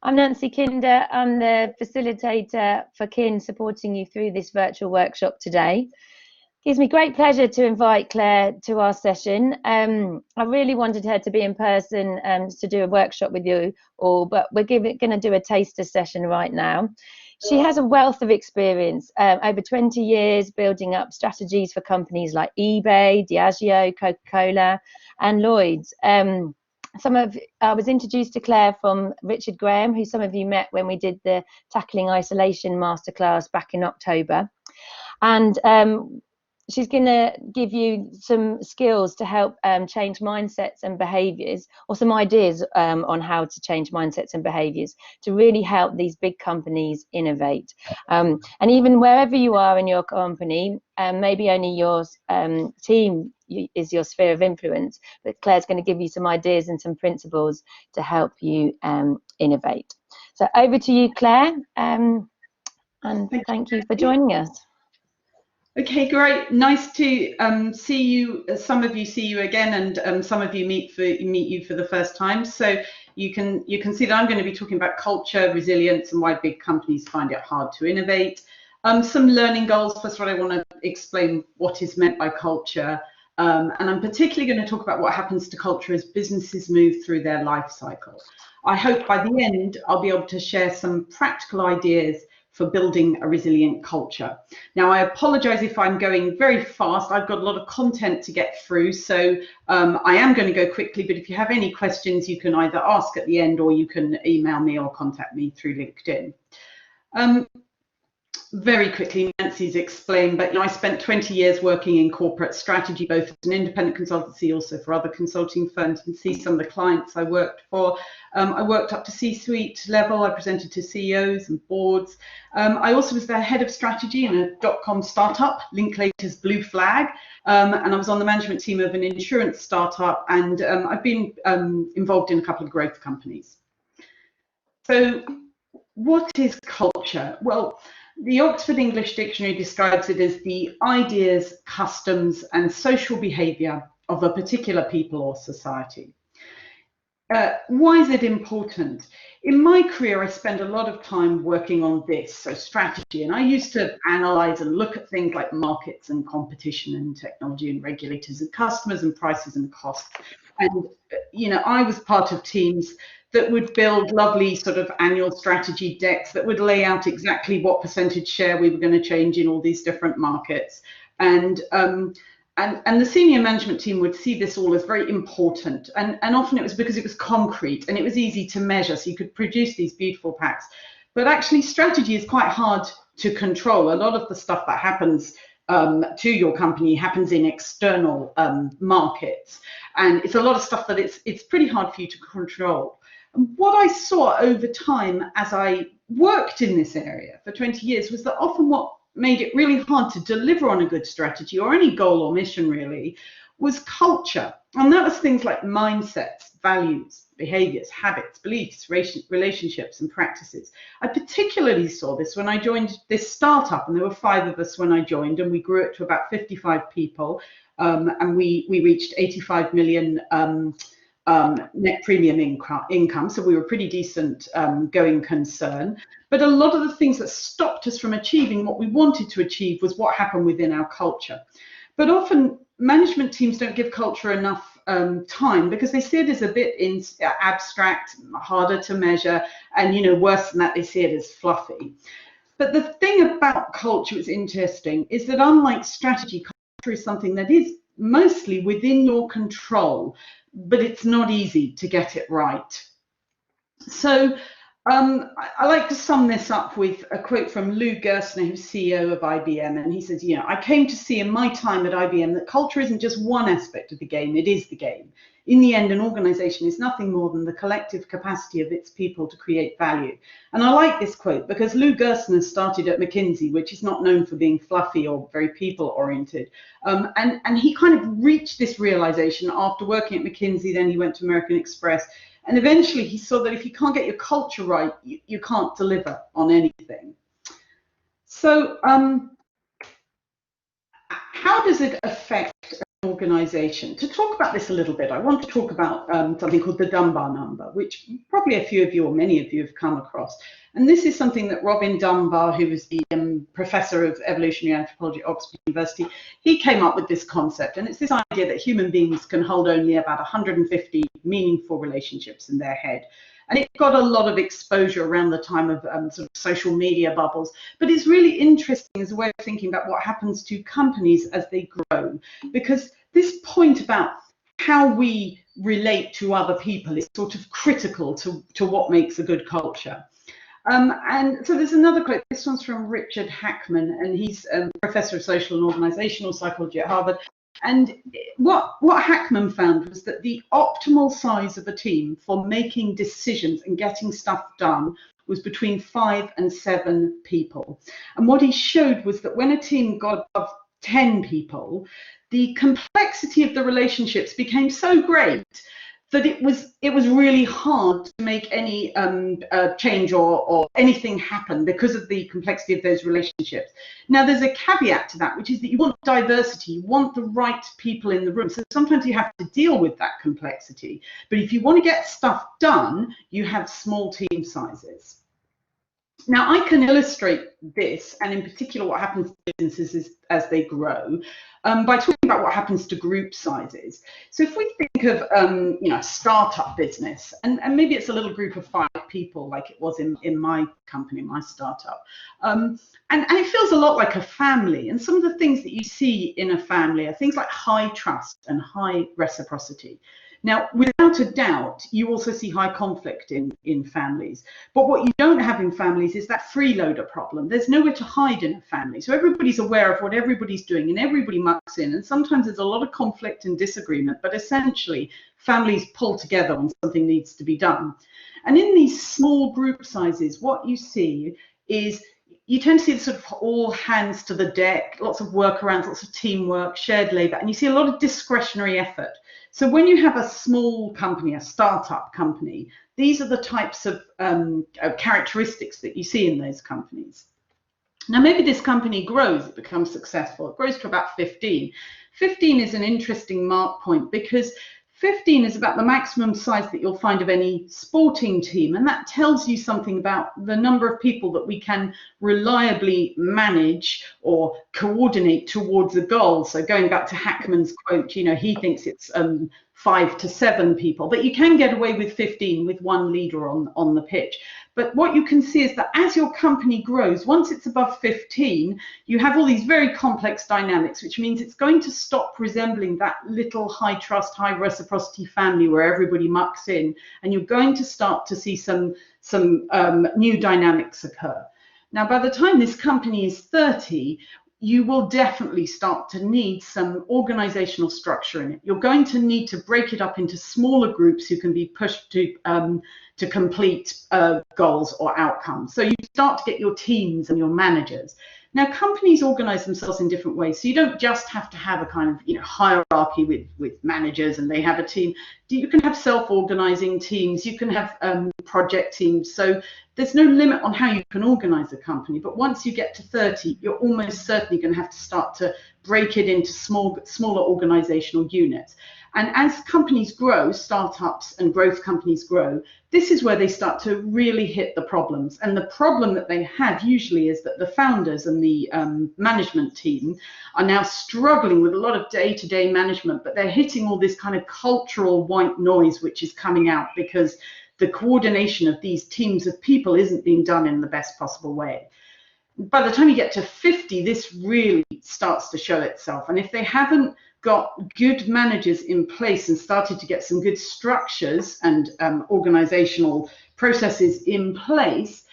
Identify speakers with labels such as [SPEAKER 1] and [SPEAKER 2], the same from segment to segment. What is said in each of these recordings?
[SPEAKER 1] I'm Nancy Kinder. I'm the facilitator for KIN, supporting you through this virtual workshop today. It gives me great pleasure to invite Claire to our session. I really wanted her to be in person to do a workshop with you all, but we're going to do a taster session right now. She has a wealth of experience, over 20 years building up strategies for companies like eBay, Diageo, Coca-Cola and Lloyd's. I was introduced to Claire from Richard Graham, who some of you met when we did the Tackling Isolation Masterclass back in October. And she's going to give you some skills to help change mindsets and behaviours, or some ideas on how to change mindsets and behaviours to really help these big companies innovate. And even wherever you are in your company, maybe only your team is your sphere of influence, but Claire's going to give you some ideas and some principles to help you innovate. So over to you, Claire, and thank you for joining us.
[SPEAKER 2] Okay, great. Nice to see you. Some of you see you again, and some of you meet you for the first time. So you can see that I'm going to be talking about culture, resilience, and why big companies find it hard to innovate. Some learning goals. First of all, I want to explain what is meant by culture, and I'm particularly going to talk about what happens to culture as businesses move through their life cycle. I hope by the end I'll be able to share some practical ideas for building a resilient culture. Now, I apologize if I'm going very fast. I've got a lot of content to get through, so I am going to go quickly, but if you have any questions, you can either ask at the end or you can email me or contact me through LinkedIn. Very quickly, Nancy's explained, but I spent 20 years working in corporate strategy, both as an independent consultancy, also for other consulting firms. You can see some of the clients I worked for. I worked up to C-suite level. I presented to CEOs and boards. I also was the head of strategy in a dot-com startup, Linklaters Blue Flag, and I was on the management team of an insurance startup, and I've been involved in a couple of growth companies. So what is culture? Well, the Oxford English Dictionary describes it as the ideas, customs, and social behaviour of a particular people or society. Why is it important? In my career, I spend a lot of time working on this, so strategy, and I used to analyse and look at things like markets and competition and technology and regulators and customers and prices and costs. And, I was part of teams that would build lovely sort of annual strategy decks that would lay out exactly what percentage share we were going to change in all these different markets. And the senior management team would see this all as very important. And often it was because it was concrete and it was easy to measure, so you could produce these beautiful packs. But actually strategy is quite hard to control. A lot of the stuff that happens to your company happens in external markets. And it's a lot of stuff that it's pretty hard for you to control. And what I saw over time as I worked in this area for 20 years was that often what made it really hard to deliver on a good strategy or any goal or mission really was culture. And that was things like mindsets, values, behaviors, habits, beliefs, relationships and practices. I particularly saw this when I joined this startup, and there were 5 of us when I joined, and we grew it to about 55 people, and we reached 85 million net premium income, so we were a pretty decent going concern. But a lot of the things that stopped us from achieving what we wanted to achieve was what happened within our culture. But often management teams don't give culture enough time because they see it as a bit abstract, harder to measure, and worse than that, they see it as fluffy. But the thing about culture that's interesting is that unlike strategy, culture is something that is mostly within your control, but it's not easy to get it right. So I like to sum this up with a quote from Lou Gerstner, who's CEO of IBM, and he says, I came to see in my time at IBM that culture isn't just one aspect of the game, it is the game. In the end, an organization is nothing more than the collective capacity of its people to create value. And I like this quote because Lou Gerstner started at McKinsey, which is not known for being fluffy or very people-oriented. And he kind of reached this realization after working at McKinsey, then he went to American Express. And eventually he saw that if you can't get your culture right, you can't deliver on anything. So how does it affect organization. To talk about this a little bit, I want to talk about something called the Dunbar number, which probably a few of you or many of you have come across. And this is something that Robin Dunbar, who was the professor of evolutionary anthropology at Oxford University, he came up with this concept. And it's this idea that human beings can hold only about 150 meaningful relationships in their head. And it got a lot of exposure around the time of sort of social media bubbles. But it's really interesting as a way of thinking about what happens to companies as they grow. Because this point about how we relate to other people is sort of critical to what makes a good culture. And so there's another quote. This one's from Richard Hackman, and he's professor of social and organizational psychology at Harvard. And what Hackman found was that the optimal size of a team for making decisions and getting stuff done was between 5 and 7 people. And what he showed was that when a team got above 10 people, the complexity of the relationships became so great that it was really hard to make any change or anything happen because of the complexity of those relationships. Now, there's a caveat to that, which is that you want diversity, you want the right people in the room. So sometimes you have to deal with that complexity. But if you want to get stuff done, you have small team sizes. Now, I can illustrate this, and in particular what happens to businesses as they grow, by talking about what happens to group sizes. So if we think of a startup business, and maybe it's a little group of 5 people like it was in my company, my startup, and it feels a lot like a family. And some of the things that you see in a family are things like high trust and high reciprocity. Now, without a doubt, you also see high conflict in families. But what you don't have in families is that freeloader problem. There's nowhere to hide in a family. So everybody's aware of what everybody's doing and everybody mucks in. And sometimes there's a lot of conflict and disagreement. But essentially, families pull together when something needs to be done. And in these small group sizes, what you see is you tend to see sort of all hands to the deck, lots of workarounds, lots of teamwork, shared labor, and you see a lot of discretionary effort. So when you have a small company, a startup company, these are the types of characteristics that you see in those companies. Now, maybe this company grows, it becomes successful, it grows to about 15. 15 is an interesting mark point because 15 is about the maximum size that you'll find of any sporting team, and that tells you something about the number of people that we can reliably manage or coordinate towards a goal. So going back to Hackman's quote, he thinks it's 5 to 7 people, but you can get away with 15 with one leader on the pitch. But what you can see is that as your company grows, once it's above 15, you have all these very complex dynamics, which means it's going to stop resembling that little high trust, high reciprocity family where everybody mucks in, and you're going to start to see some new dynamics occur. Now, by the time this company is 30, you will definitely start to need some organizational structure in it. You're going to need to break it up into smaller groups who can be pushed to complete goals or outcomes. So you start to get your teams and your managers. Now, companies organize themselves in different ways. So you don't just have to have a kind of hierarchy with managers and they have a team. You can have self-organizing teams. You can have project teams. So there's no limit on how you can organize a company. But once you get to 30, you're almost certainly going to have to start to break it into smaller organizational units. And as companies grow, startups and growth companies grow, this is where they start to really hit the problems. And the problem that they have usually is that the founders and the management team are now struggling with a lot of day-to-day management, but they're hitting all this kind of cultural white noise which is coming out because the coordination of these teams of people isn't being done in the best possible way. By the time you get to 50, this really starts to show itself. And if they haven't got good managers in place and started to get some good structures and organizational processes in place,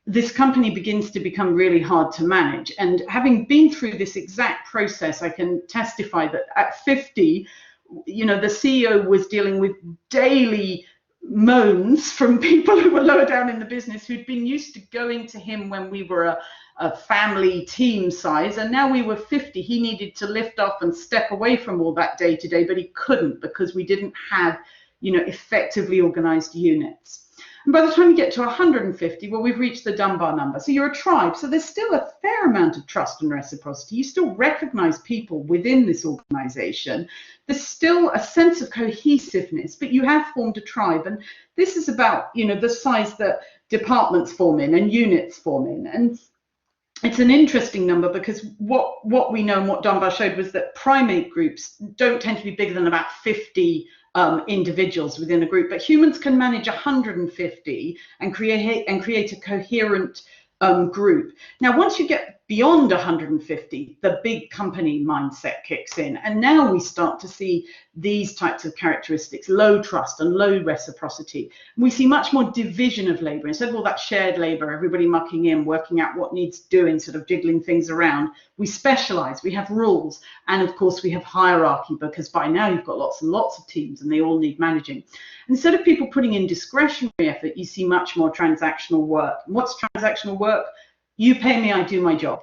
[SPEAKER 2] this company begins to become really hard to manage. And having been through this exact process, I can testify that at 50, the CEO was dealing with daily moans from people who were lower down in the business who'd been used to going to him when we were a family team size, and now we were 50. He needed to lift off and step away from all that day to day, but he couldn't because we didn't have effectively organized units. And by the time you get to 150, well, we've reached the Dunbar number. So you're a tribe. So there's still a fair amount of trust and reciprocity. You still recognize people within this organization. There's still a sense of cohesiveness, but you have formed a tribe. And this is about, you know, the size that departments form in and units form in. And it's an interesting number because what we know and what Dunbar showed was that primate groups don't tend to be bigger than about 50 individuals within a group, but humans can manage 150 and create a coherent group. Now, once you get beyond 150, the big company mindset kicks in, and now we start to see these types of characteristics: low trust and low reciprocity. We see much more division of labor. Instead of all that shared labor, everybody mucking in, working out what needs doing, sort of jiggling things around, we specialize, we have rules, and of course we have hierarchy, because by now you've got lots and lots of teams and they all need managing. Instead of people putting in discretionary effort, you see much more transactional work. And what's transactional work? You pay me, I do my job.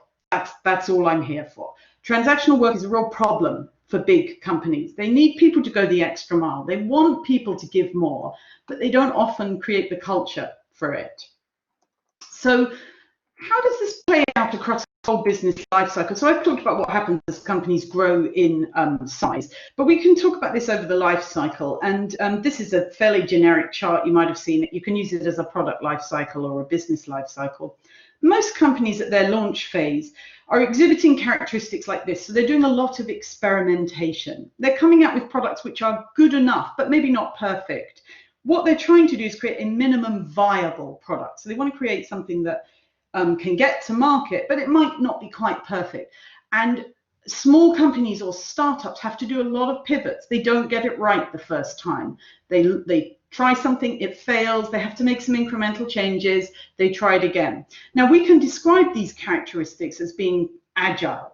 [SPEAKER 2] That's all I'm here for. Transactional work is a real problem for big companies. They need people to go the extra mile. They want people to give more, but they don't often create the culture for it. So how does this play out across the whole business life cycle? So I've talked about what happens as companies grow in size, but we can talk about this over the life cycle. And this is a fairly generic chart. You might have seen it. You can use it as a product life cycle or a business life cycle. Most companies at their launch phase are exhibiting characteristics like this. So they're doing a lot of experimentation. They're coming out with products which are good enough, but maybe not perfect. What they're trying to do is create a minimum viable product. So they want to create something that can get to market, but it might not be quite perfect. And small companies or startups have to do a lot of pivots. They don't get it right the first time. They try something, it fails, they have to make some incremental changes, they try it again. Now, we can describe these characteristics as being agile.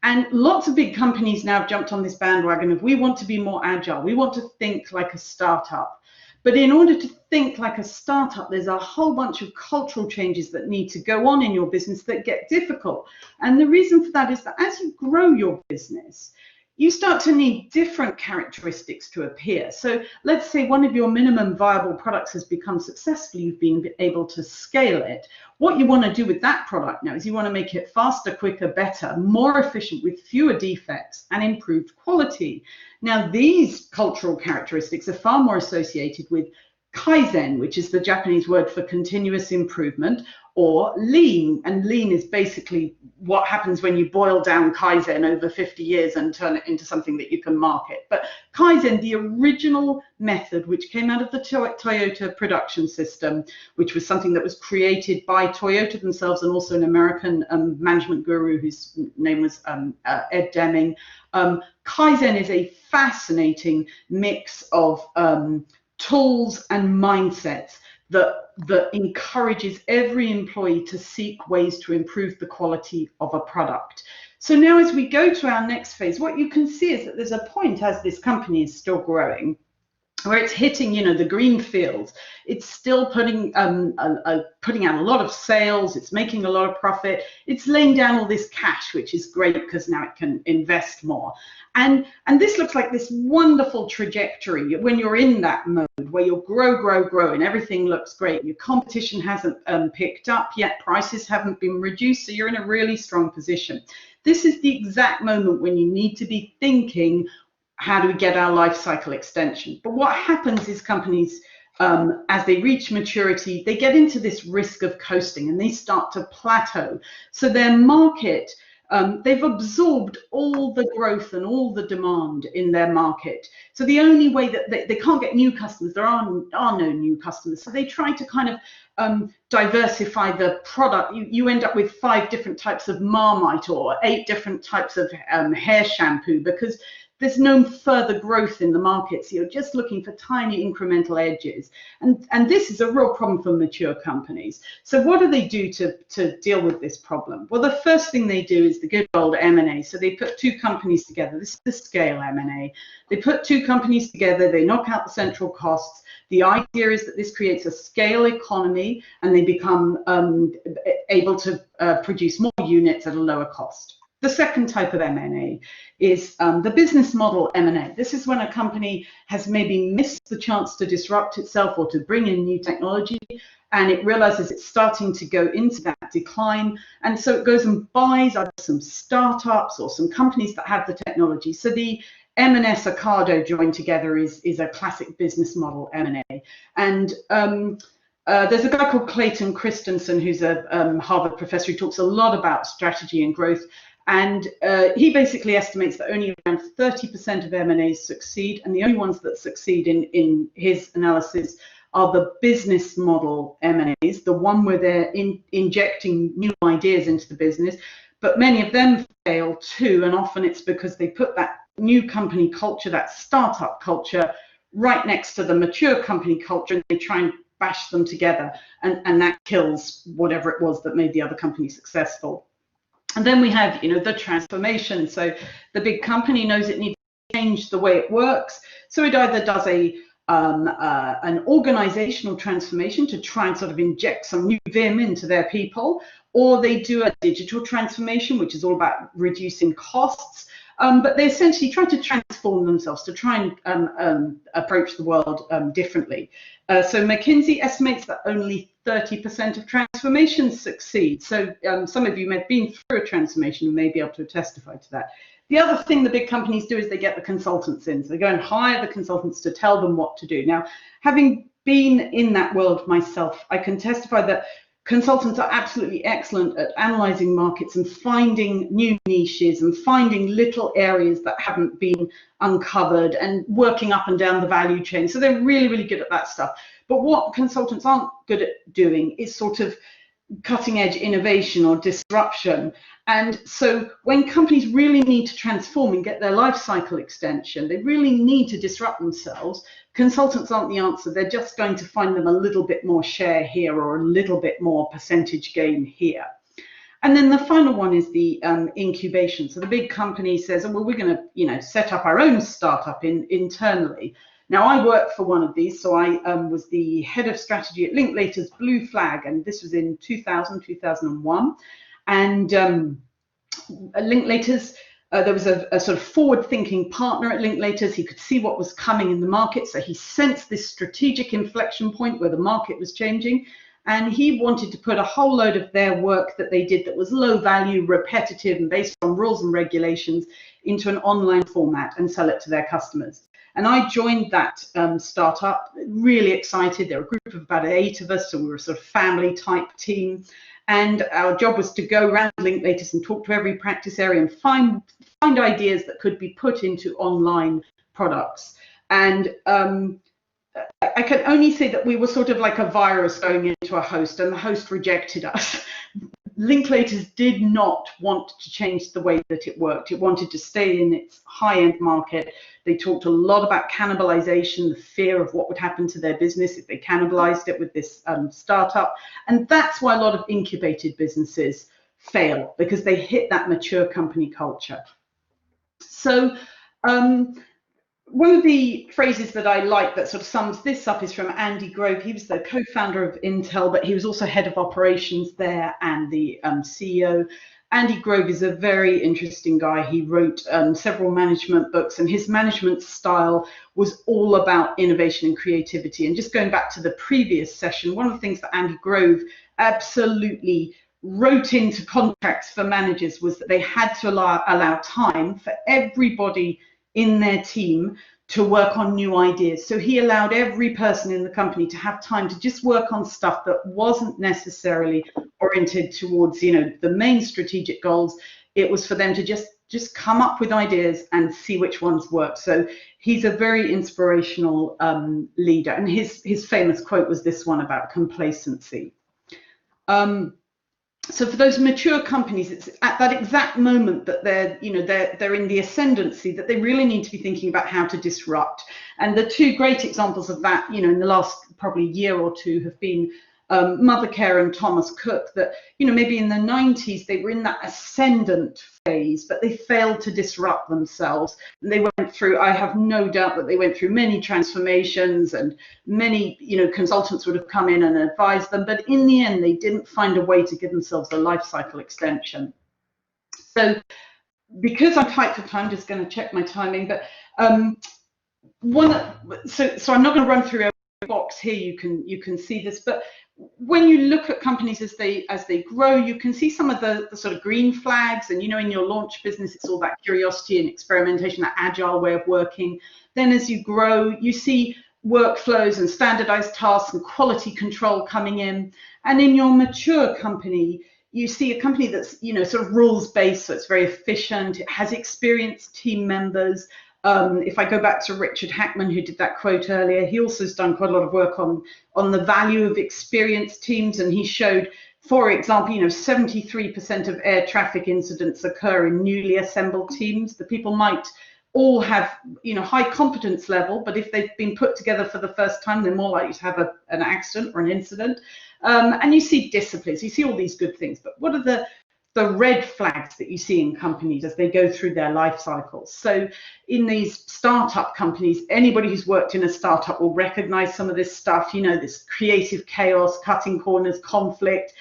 [SPEAKER 2] And lots of big companies now have jumped on this bandwagon of, we want to be more agile, we want to think like a startup. But in order to think like a startup, there's a whole bunch of cultural changes that need to go on in your business that get difficult. And the reason for that is that as you grow your business, you start to need different characteristics to appear. So let's say one of your minimum viable products has become successful, you've been able to scale it. What you want to do with that product now is you want to make it faster, quicker, better, more efficient with fewer defects and improved quality. Now, these cultural characteristics are far more associated with Kaizen, which is the Japanese word for continuous improvement, or lean. And lean is basically what happens when you boil down Kaizen over 50 years and turn it into something that you can market. But Kaizen, the original method, which came out of the Toyota production system, which was something that was created by Toyota themselves and also an American management guru whose name was Ed Deming. Kaizen is a fascinating mix of tools and mindsets that encourages every employee to seek ways to improve the quality of a product. So now as we go to our next phase, what you can see is that there's a point as this company is still growing where it's hitting, you know, the green fields. It's still putting out a lot of sales. It's making a lot of profit. It's laying down all this cash, which is great because now it can invest more. And this looks like this wonderful trajectory when you're in that mode where you'll grow, and everything looks great. Your competition hasn't picked up yet. Prices haven't been reduced. So you're in a really strong position. This is the exact moment when you need to be thinking, how do we get our life cycle extension? But what happens is companies, as they reach maturity, they get into this risk of coasting and they start to plateau. So their market, they've absorbed all the growth and all the demand in their market. So the only way that they can't get new customers, there are no new customers. So they try to kind of diversify the product. You end up with 5 different types of Marmite or 8 different types of hair shampoo because there's no further growth in the market. So you're just looking for tiny incremental edges. And this is a real problem for mature companies. So what do they do to deal with this problem? Well, the first thing they do is the good old M&A. So they put 2 companies together. This is the scale M&A. They put 2 companies together. They knock out the central costs. The idea is that this creates a scale economy and they become able to produce more units at a lower cost. The second type of M&A is the business model M&A. This is when a company has maybe missed the chance to disrupt itself or to bring in new technology, and it realizes it's starting to go into that decline. And so it goes and buys either some startups or some companies that have the technology. So the M&S Ocado joined together is a classic business model M&A. And there's a guy called Clayton Christensen, who's a Harvard professor who talks a lot about strategy and growth. And he basically estimates that only around 30% of M&As succeed, and the only ones that succeed in his analysis are the business model M&As, the one where they're injecting new ideas into the business. But many of them fail too, and often it's because they put that new company culture, that startup culture, right next to the mature company culture, and they try and bash them together, and that kills whatever it was that made the other company successful. And then we have, the transformation. So the big company knows it needs to change the way it works. So it either does an organizational transformation to try and sort of inject some new vim into their people, or they do a digital transformation, which is all about reducing costs. But they essentially try to transform themselves, to try and approach the world differently. So McKinsey estimates that only 30% of transformations succeed. So some of you may have been through a transformation and may be able to testify to that. The other thing the big companies do is they get the consultants in. So they go and hire the consultants to tell them what to do. Now, having been in that world myself, I can testify that consultants are absolutely excellent at analyzing markets and finding new niches and finding little areas that haven't been uncovered and working up and down the value chain. So they're really, really good at that stuff. But what consultants aren't good at doing is sort of cutting edge innovation or disruption. And so when companies really need to transform and get their life cycle extension, they really need to disrupt themselves. Consultants aren't the answer. They're just going to find them a little bit more share here or a little bit more percentage gain here. And then the final one is the incubation. So the big company says, oh, well, we're going to, set up our own startup internally. Now, I worked for one of these, so I was the head of strategy at Linklaters Blue Flag, and this was in 2001. And Linklaters, there was a sort of forward-thinking partner at Linklaters. He could see what was coming in the market, so he sensed this strategic inflection point where the market was changing, and he wanted to put a whole load of their work that they did that was low value, repetitive, and based on rules and regulations into an online format and sell it to their customers. And I joined that startup, really excited. There were a group of about 8 of us, so we were a sort of family type team. And our job was to go around Linklaters and talk to every practice area and find ideas that could be put into online products. And I can only say that we were sort of like a virus going into a host, and the host rejected us. Linklaters did not want to change the way that it worked. It wanted to stay in its high-end market. They talked a lot about cannibalization, the fear of what would happen to their business if they cannibalized it with this startup. And that's why a lot of incubated businesses fail, because they hit that mature company culture. So one of the phrases that I like that sort of sums this up is from Andy Grove. He was the co-founder of Intel, but he was also head of operations there and the CEO. Andy Grove is a very interesting guy. He wrote several management books, and his management style was all about innovation and creativity. And just going back to the previous session, one of the things that Andy Grove absolutely wrote into contracts for managers was that they had to allow time for everybody in their team to work on new ideas. So he allowed every person in the company to have time to just work on stuff that wasn't necessarily oriented towards, the main strategic goals. It was for them to just come up with ideas and see which ones work. So he's a very inspirational leader. And his famous quote was this one about complacency. So for those mature companies, it's at that exact moment that they're in the ascendancy that they really need to be thinking about how to disrupt. And the 2 great examples of that, in the last probably year or 2 have been Mothercare and Thomas Cook, that, maybe in the 90s, they were in that ascendant phase, but they failed to disrupt themselves. And they went through, I have no doubt that they went through many transformations, and many, consultants would have come in and advised them. But in the end, they didn't find a way to give themselves a life cycle extension. So because I'm tight for time, just going to check my timing, but so I'm not going to run through every box here. You can see this, but when you look at companies as they grow, you can see some of the sort of green flags. And in your launch business, it's all that curiosity and experimentation, that agile way of working. Then as you grow, you see workflows and standardized tasks and quality control coming in. And in your mature company, you see a company that's sort of rules based, so it's very efficient. It has experienced team members. If I go back to Richard Hackman, who did that quote earlier, he also has done quite a lot of work on the value of experienced teams, and he showed, for example, 73% of air traffic incidents occur in newly assembled teams. The people might all have high competence level, but if they've been put together for the first time, they're more likely to have an accident or an incident. And you see disciplines, you see all these good things, but what are the red flags that you see in companies as they go through their life cycles? So in these startup companies, anybody who's worked in a startup will recognize some of this stuff, this creative chaos, cutting corners, conflict.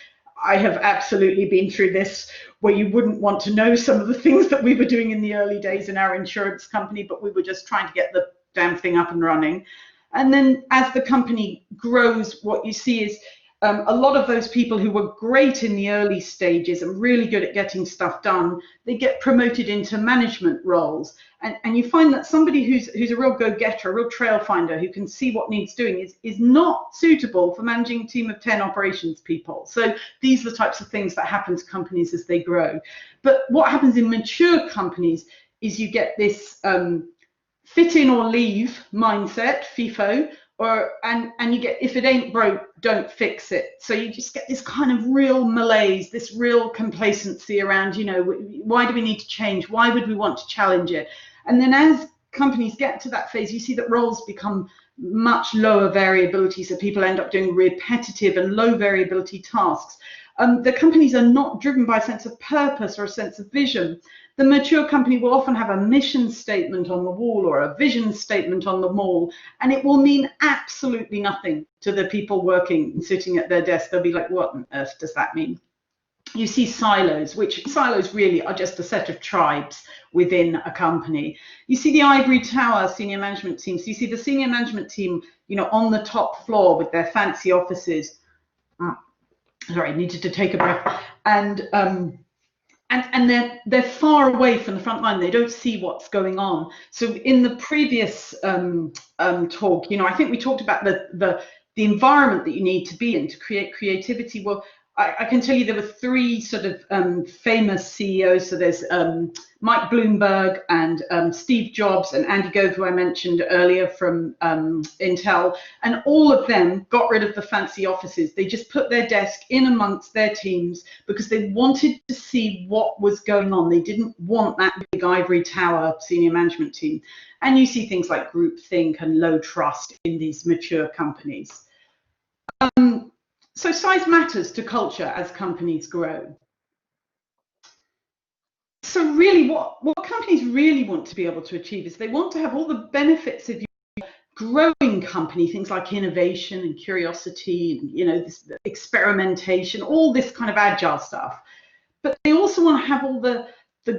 [SPEAKER 2] I have absolutely been through this, where you wouldn't want to know some of the things that we were doing in the early days in our insurance company, but we were just trying to get the damn thing up and running. And then as the company grows, what you see is a lot of those people who were great in the early stages and really good at getting stuff done, they get promoted into management roles. And you find that somebody who's a real go-getter, a real trail finder, who can see what needs doing, is not suitable for managing a team of 10 operations people. So these are the types of things that happen to companies as they grow. But what happens in mature companies is you get this fit in or leave mindset, FIFO, and you get, if it ain't broke, don't fix it. So you just get this kind of real malaise, this real complacency around, why do we need to change? Why would we want to challenge it? And then as companies get to that phase, you see that roles become much lower variability. So people end up doing repetitive and low variability tasks. The companies are not driven by a sense of purpose or a sense of vision. The mature company will often have a mission statement on the wall or a vision statement on the wall, and it will mean absolutely nothing to the people working, sitting at their desk. They'll be like, what on earth does that mean? You see silos, which silos really are just a set of tribes within a company. You see the ivory tower senior management team. So you see the senior management team, on the top floor with their fancy offices. Sorry, I needed to take a breath. And they're far away from the front line. They don't see what's going on. So in the previous talk, I think we talked about the environment that you need to be in to create creativity. Well, I can tell you there were three sort of famous CEOs. So there's Mike Bloomberg and Steve Jobs and Andy Grove, who I mentioned earlier from Intel, and all of them got rid of the fancy offices. They just put their desk in amongst their teams because they wanted to see what was going on. They didn't want that big ivory tower senior management team. And you see things like groupthink and low trust in these mature companies. So size matters to culture as companies grow. So really what companies really want to be able to achieve is they want to have all the benefits of your growing company, things like innovation and curiosity, and, this experimentation, all this kind of agile stuff. But they also want to have all the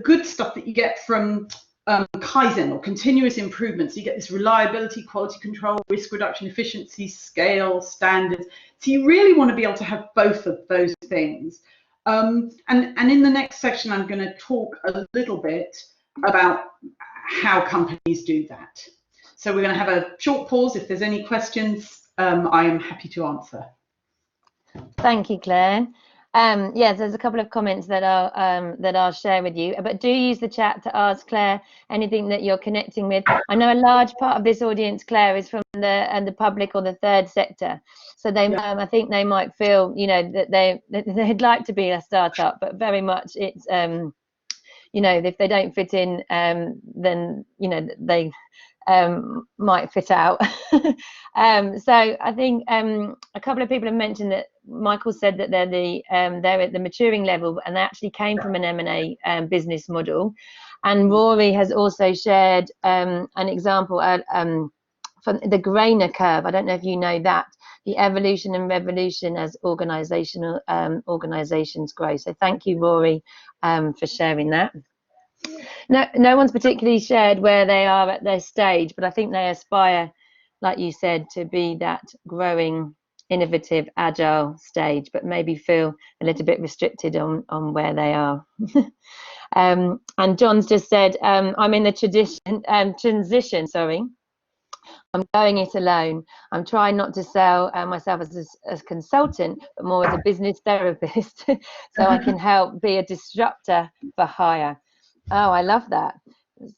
[SPEAKER 2] good stuff that you get from Kaizen or continuous improvement. So you get this reliability, quality control, risk reduction, efficiency, scale, standards. So you really want to be able to have both of those things. And in the next section, I'm going to talk a little bit about how companies do that. So we're going to have a short pause. If there's any questions, I am happy to answer.
[SPEAKER 1] Thank you, Claire. Yes, there's a couple of comments that I'll share with you, but do use the chat to ask Claire anything that you're connecting with. I know a large part of this audience, Claire, is from the public or the third sector, so they I think they might feel that they'd like to be a startup, but very much it's if they don't fit in, then they might fit out. So I think a couple of people have mentioned that Michael said that they're at the maturing level, and they actually came from an M&A business model. And Rory has also shared an example from the Grainer curve. I don't know if you know that, the evolution and revolution as organizations grow. So thank you, Rory, for sharing that. No one's particularly shared where they are at their stage, but I think they aspire, like you said, to be that growing, innovative, agile stage, but maybe feel a little bit restricted on where they are. And John's just said, I'm in the transition, sorry. I'm going it alone. I'm trying not to sell myself as a consultant, but more as a business therapist, so I can help be a disruptor for hire. Oh, I love that,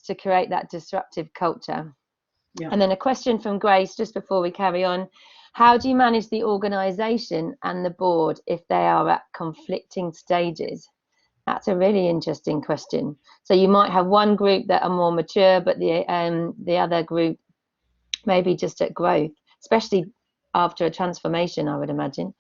[SPEAKER 1] to create that disruptive culture.
[SPEAKER 2] Yeah.
[SPEAKER 1] And then a question from Grace, just before we carry on. How do you manage the organisation and the board if they are at conflicting stages? That's a really interesting question. So you might have one group that are more mature, but the other group maybe just at growth, especially after a transformation, I would imagine.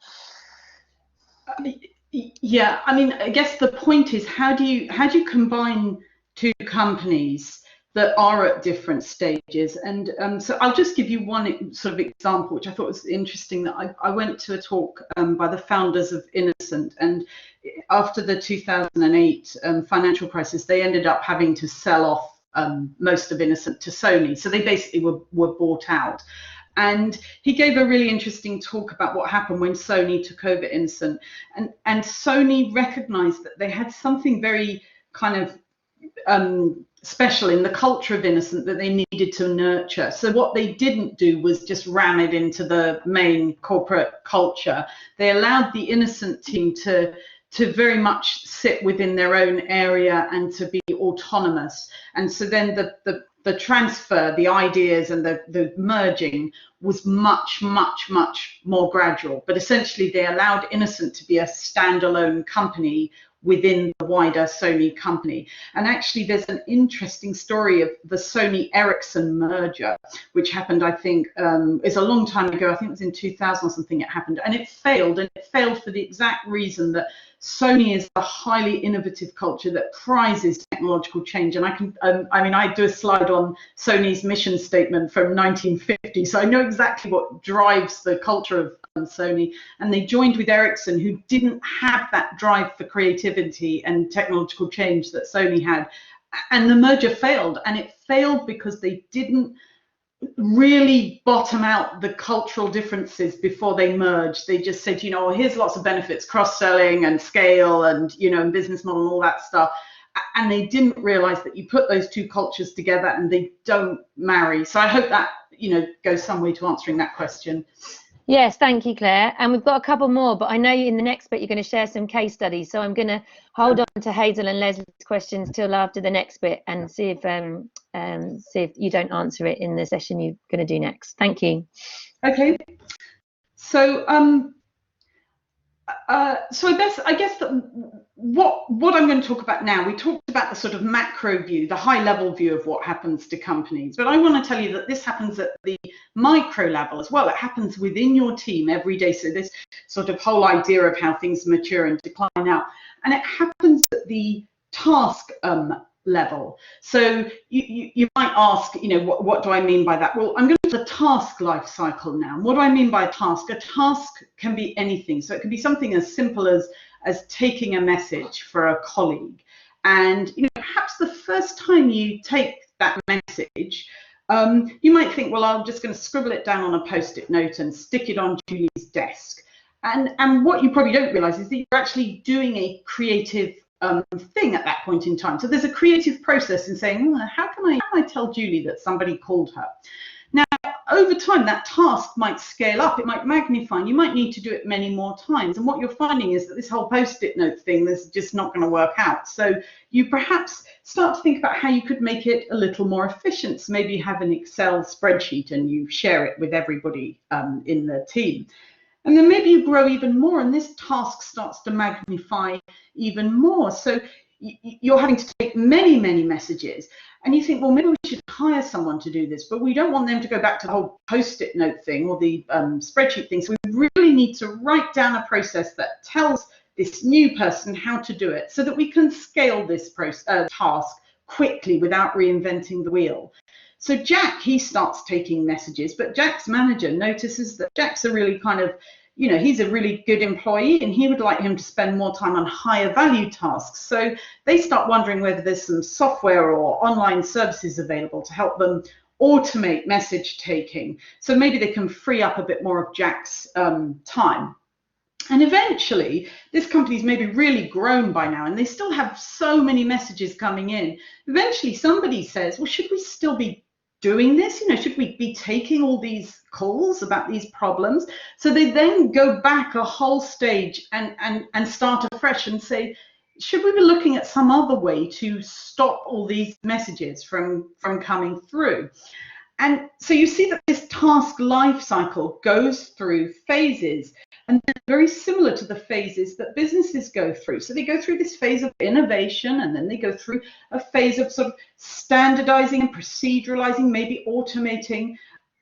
[SPEAKER 2] Yeah, I mean, I guess the point is, how do you combine two companies that are at different stages? And so I'll just give you one sort of example, which I thought was interesting. That I went to a talk by the founders of Innocent, and after the 2008 financial crisis, they ended up having to sell off most of Innocent to Sony. So they basically were bought out. And he gave a really interesting talk about what happened when Sony took over Innocent. And Sony recognized that they had something very kind of special in the culture of Innocent that they needed to nurture. So what they didn't do was just ram it into the main corporate culture. They allowed the Innocent team to very much sit within their own area and to be autonomous. And so then the transfer, the ideas and the merging was much, much, much more gradual. But essentially they allowed Innocent to be a standalone company within the wider Sony company. And actually there's an interesting story of the Sony Ericsson merger, which happened, I think, is a long time ago. I think it was in 2000 or something it happened. And it failed for the exact reason that Sony is a highly innovative culture that prizes technological change. And I do a slide on Sony's mission statement from 1950, so I know exactly what drives the culture of Sony. And they joined with Ericsson, who didn't have that drive for creativity and technological change that Sony had. And the merger failed, and it failed because they didn't really bottom out the cultural differences before they merged. They just said, here's lots of benefits, cross-selling and scale and, and business model and all that stuff. And they didn't realize that you put those two cultures together and they don't marry. So I hope that, goes some way to answering that question.
[SPEAKER 1] Yes, thank you, Claire. And we've got a couple more, but I know in the next bit you're going to share some case studies. So I'm going to hold on to Hazel and Leslie's questions till after the next bit and see if you don't answer it in the session you're going to do next. Thank you.
[SPEAKER 2] Okay. So I guess that what I'm going to talk about now, we talked about the sort of macro view, the high level view of what happens to companies, but I want to tell you that this happens at the micro level as well. It happens within your team every day. So this sort of whole idea of how things mature and decline out, and it happens at the task level. So you might ask, what do I mean by that? Well, I'm going to the task life cycle now. What do I mean by a task? A task can be anything. So it can be something as simple as taking a message for a colleague. And perhaps the first time you take that message, you might think, well, I'm just going to scribble it down on a post-it note and stick it on Julie's desk. And what you probably don't realize is that you're actually doing a creative thing at that point in time. So there's a creative process in saying, how can I tell Julie that somebody called her? Now, over time, that task might scale up, it might magnify, and you might need to do it many more times. And what you're finding is that this whole post-it note thing is just not going to work out. So you perhaps start to think about how you could make it a little more efficient. So maybe you have an Excel spreadsheet and you share it with everybody in the team. And then maybe you grow even more and this task starts to magnify even more. So you're having to take many, many messages. And you think, well, maybe we should hire someone to do this, but we don't want them to go back to the whole post-it note thing or the spreadsheet thing. So we really need to write down a process that tells this new person how to do it so that we can scale this task quickly without reinventing the wheel. So Jack, he starts taking messages, but Jack's manager notices that Jack's a really kind of, he's a really good employee and he would like him to spend more time on higher value tasks. So they start wondering whether there's some software or online services available to help them automate message taking. So maybe they can free up a bit more of Jack's time. And eventually, this company's maybe really grown by now, and they still have so many messages coming in. Eventually, somebody says, well, should we still be doing this? Should we be taking all these calls about these problems? So they then go back a whole stage and start afresh and say, should we be looking at some other way to stop all these messages from coming through? And so you see that this task life cycle goes through phases, and they're very similar to the phases that businesses go through. So they go through this phase of innovation, and then they go through a phase of sort of standardizing and proceduralizing, maybe automating.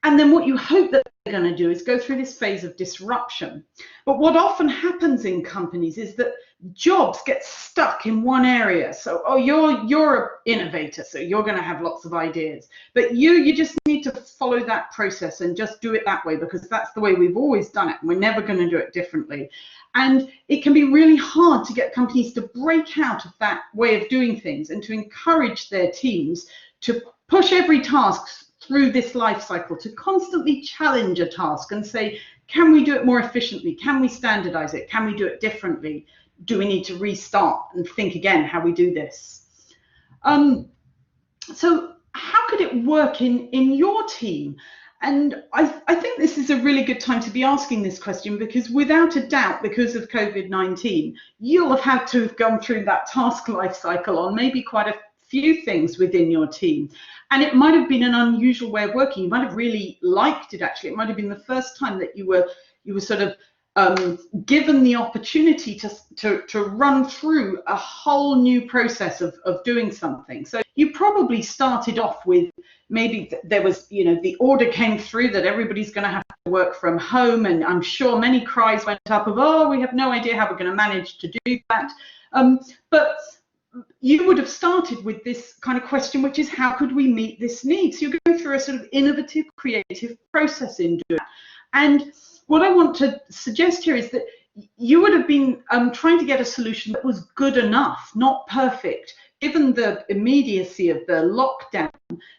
[SPEAKER 2] And then what you hope that they're going to do is go through this phase of disruption. But what often happens in companies is that jobs get stuck in one area. So, oh, you're an innovator, so you're going to have lots of ideas. But you just need to follow that process and just do it that way, because that's the way we've always done it, and we're never going to do it differently. And it can be really hard to get companies to break out of that way of doing things and to encourage their teams to push every task through this life cycle, to constantly challenge a task and say, can we do it more efficiently? Can we standardize it? Can we do it differently? Do we need to restart and think again how we do this? So how could it work in your team? And I think this is a really good time to be asking this question, because without a doubt, because of COVID-19, you'll have had to have gone through that task life cycle on maybe quite a few things within your team. And it might have been an unusual way of working. You might have really liked it, actually. It might have been the first time that you were sort of given the opportunity to run through a whole new process of doing something. So you probably started off with, maybe there was, the order came through that everybody's going to have to work from home. And I'm sure many cries went up of, oh, we have no idea how we're going to manage to do that. But you would have started with this kind of question, which is, how could we meet this need? So you're going through a sort of innovative, creative process in doing that. And what I want to suggest here is that you would have been trying to get a solution that was good enough, not perfect. Given the immediacy of the lockdown,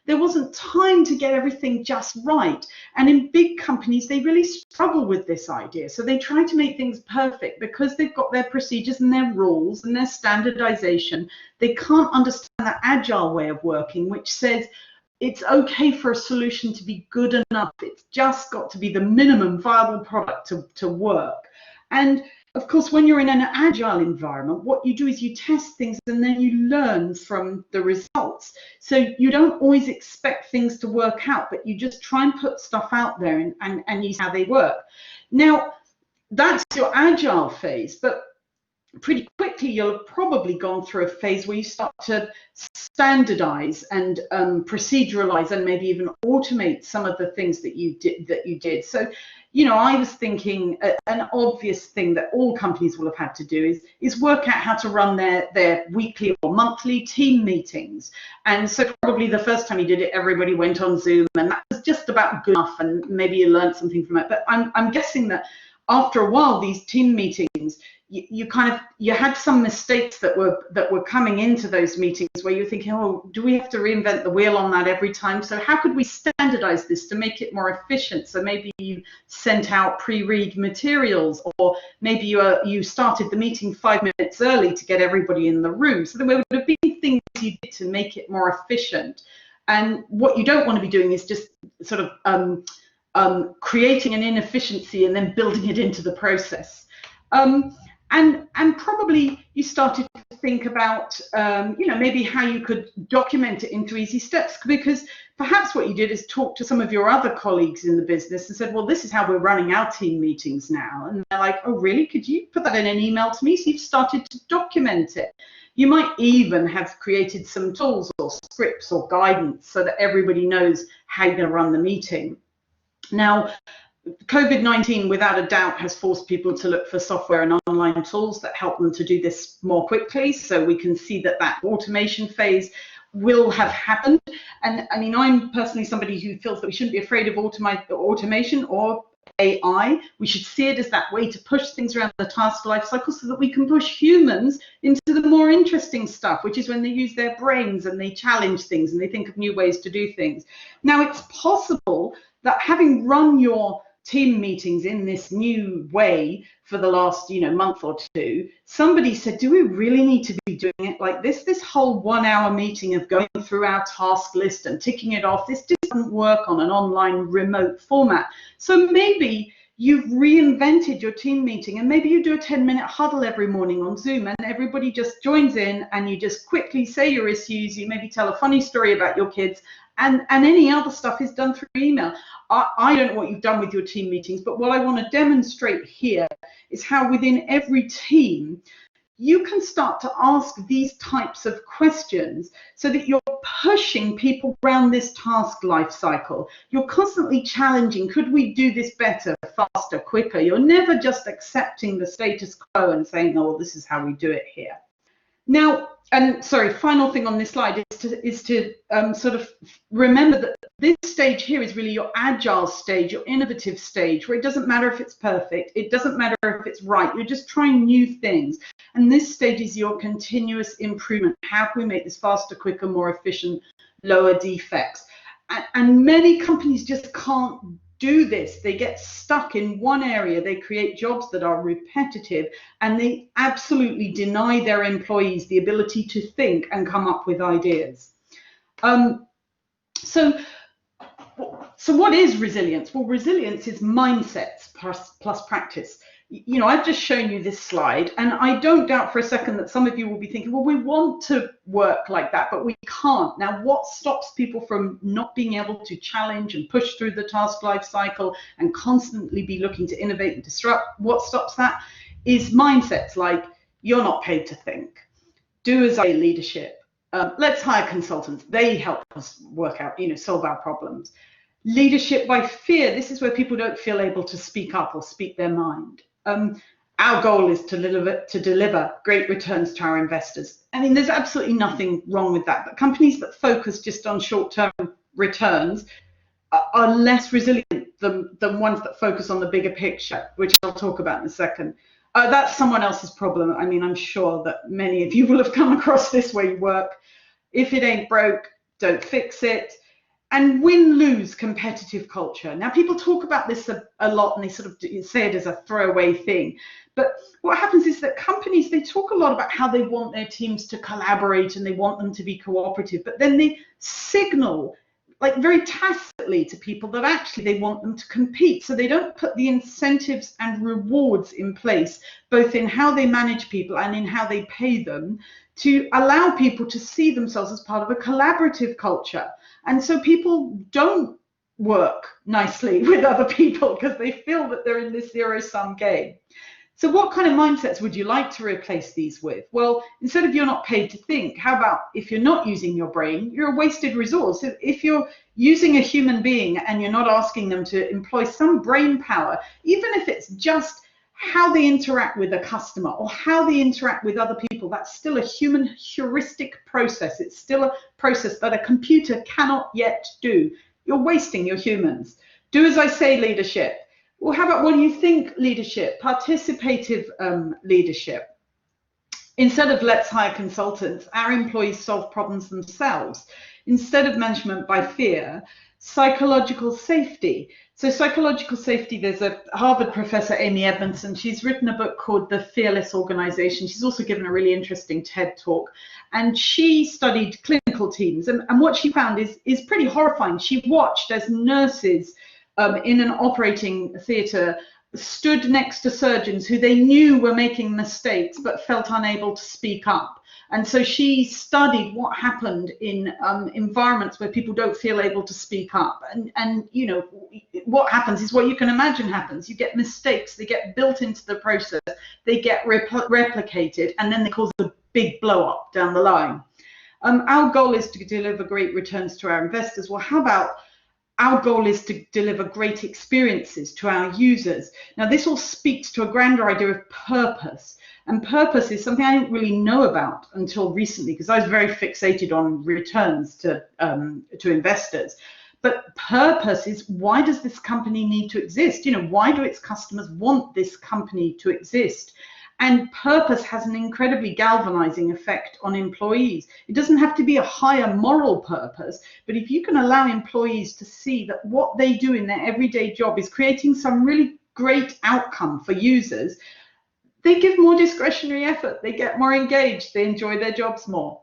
[SPEAKER 2] there wasn't time to get everything just right. And in big companies, they really struggle with this idea. So they try to make things perfect because they've got their procedures and their rules and their standardization. They can't understand the agile way of working, which says it's okay for a solution to be good enough. It's just got to be the minimum viable product to work. And of course, when you're in an agile environment, what you do is you test things and then you learn from the results. So you don't always expect things to work out, but you just try and put stuff out there and you see how they work. Now, that's your agile phase, but pretty quickly you'll have probably gone through a phase where you start to standardize and proceduralize and maybe even automate some of the things that you did. So, I was thinking an obvious thing that all companies will have had to do is work out how to run their weekly or monthly team meetings. And so probably the first time you did it, everybody went on Zoom, and that was just about good enough, and maybe you learned something from it. But I'm guessing that after a while, these team meetings, you had some mistakes that were coming into those meetings where you're thinking, oh, do we have to reinvent the wheel on that every time? So how could we standardize this to make it more efficient? So maybe you sent out pre-read materials, or maybe you started the meeting 5 minutes early to get everybody in the room. So there would have been things you did to make it more efficient. And what you don't want to be doing is just sort of creating an inefficiency and then building it into the process. And probably you started to think about, maybe how you could document it into easy steps, because perhaps what you did is talk to some of your other colleagues in the business and said, well, this is how we're running our team meetings now. And they're like, oh, really? Could you put that in an email to me? So you've started to document it. You might even have created some tools or scripts or guidance so that everybody knows how you're going to run the meeting. Now, COVID-19, without a doubt, has forced people to look for software and online tools that help them to do this more quickly. So we can see that automation phase will have happened. And I mean, I'm personally somebody who feels that we shouldn't be afraid of automation or AI. We should see it as that way to push things around the task life cycle so that we can push humans into the more interesting stuff, which is when they use their brains and they challenge things and they think of new ways to do things. Now, it's possible that having run your team meetings in this new way for the last month or two, somebody said, do we really need to be doing it like this? This whole 1 hour meeting of going through our task list and ticking it off, this just doesn't work on an online remote format. So maybe you've reinvented your team meeting, and maybe you do a 10-minute huddle every morning on Zoom, and everybody just joins in and you just quickly say your issues. You maybe tell a funny story about your kids, and any other stuff is done through email. I don't know what you've done with your team meetings, but what I want to demonstrate here is how within every team you can start to ask these types of questions so that you're pushing people around this task life cycle. You're constantly challenging, could we do this better, faster, quicker? You're never just accepting the status quo and saying, oh, well, this is how we do it here. Now, and sorry, final thing on this slide is to sort of remember that this stage here is really your agile stage, your innovative stage, where it doesn't matter if it's perfect, it doesn't matter if it's right, you're just trying new things. And this stage is your continuous improvement. How can we make this faster, quicker, more efficient, lower defects? And many companies just can't do this. They get stuck in one area, they create jobs that are repetitive, and they absolutely deny their employees the ability to think and come up with ideas. So what is resilience? Well, resilience is mindsets plus practice. I've just shown you this slide, and I don't doubt for a second that some of you will be thinking, well, we want to work like that, but we can't. Now, what stops people from not being able to challenge and push through the task life cycle and constantly be looking to innovate and disrupt? What stops that is mindsets like, you're not paid to think. Do as I say, leadership. Let's hire consultants. They help us work out, solve our problems. Leadership by fear. This is where people don't feel able to speak up or speak their mind. Our goal is to deliver great returns to our investors. I mean, there's absolutely nothing wrong with that, but companies that focus just on short-term returns are less resilient than ones that focus on the bigger picture, which I'll talk about in a second. That's someone else's problem. I mean, I'm sure that many of you will have come across this where you work. If it ain't broke, don't fix it. And win-lose competitive culture. Now, people talk about this a lot, and they sort of say it as a throwaway thing. But what happens is that companies, they talk a lot about how they want their teams to collaborate and they want them to be cooperative, but then they signal, like very tacitly to people, that actually they want them to compete. So they don't put the incentives and rewards in place, both in how they manage people and in how they pay them, to allow people to see themselves as part of a collaborative culture. And so people don't work nicely with other people because they feel that they're in this zero-sum game. So what kind of mindsets would you like to replace these with? Well, instead of you're not paid to think, how about if you're not using your brain, you're a wasted resource. If you're using a human being and you're not asking them to employ some brain power, even if it's just how they interact with a customer or how they interact with other people, that's still a human heuristic process. It's still a process that a computer cannot yet do. You're wasting your humans. Do as I say, leadership. Well, how about what do you think leadership? Participative leadership. Instead of let's hire consultants, our employees solve problems themselves. Instead of management by fear, psychological safety. So psychological safety, there's a Harvard professor, Amy Edmondson. She's written a book called The Fearless Organization. She's also given a really interesting TED talk. And she studied clinical teams. And what she found is pretty horrifying. She watched as nurses in an operating theatre stood next to surgeons who they knew were making mistakes but felt unable to speak up. And so she studied what happened in environments where people don't feel able to speak up. And what happens is what you can imagine happens. You get mistakes, they get built into the process, they get replicated, and then they cause a big blow up down the line. Our goal is to deliver great returns to our investors. Well, how about our goal is to deliver great experiences to our users? Now, this all speaks to a grander idea of purpose. And purpose is something I didn't really know about until recently, because I was very fixated on returns to investors. But purpose is, why does this company need to exist? You know, why do its customers want this company to exist? And purpose has an incredibly galvanizing effect on employees. It doesn't have to be a higher moral purpose, but if you can allow employees to see that what they do in their everyday job is creating some really great outcome for users, they give more discretionary effort, they get more engaged, they enjoy their jobs more.